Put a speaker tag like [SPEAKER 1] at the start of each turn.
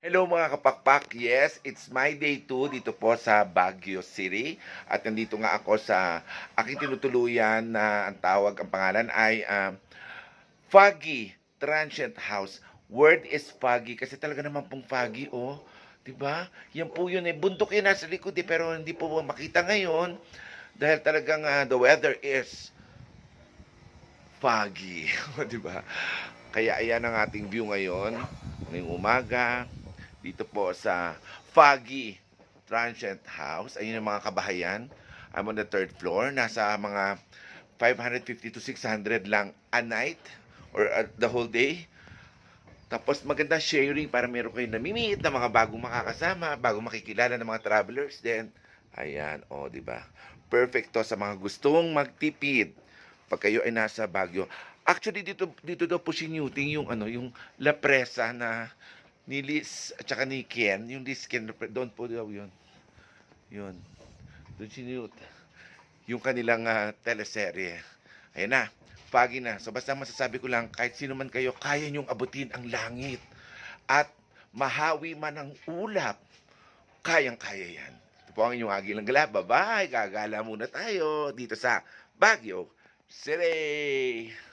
[SPEAKER 1] Hello mga kapakpak. Yes, it's my day 2 dito po sa Baguio City. At nandito nga ako sa aking tinutuluyan na ang pangalan ay Foggy Transient House. Word is foggy kasi talaga naman pong foggy, oh. 'Di ba? Yan po yun eh. Bundok yun nasa likod eh, pero hindi po makita ngayon dahil talagang the weather is foggy, 'di ba? Kaya ayan ang ating view ngayon, ngayong umaga, dito po sa Foggy Transient House. Ayun yung mga kabahayan. I'm on the third floor. Nasa mga 550 to 600 lang a night or the whole day. Tapos maganda sharing para meron kayong namimit na mga bagong makakasama, bagong makikilala ng mga travelers. Then, ayan, oh, di ba? Perfect to sa mga gustong magtipid pag kayo ay nasa Baguio. Actually, dito daw po sinuting yung yung La Presa na ni Liz at saka ni Ken, yung Liz Ken, doon po daw yun. Yun. Doon sinute. Yung kanilang teleserye. Ayan na, foggy na. So basta masasabi ko lang, kahit sino man kayo, kaya nyong abutin ang langit. At mahawi man ang ulap, kayang-kaya yan. Ito po ang inyong Agilang Gala. Bye-bye! Gagala muna tayo dito sa Baguio City!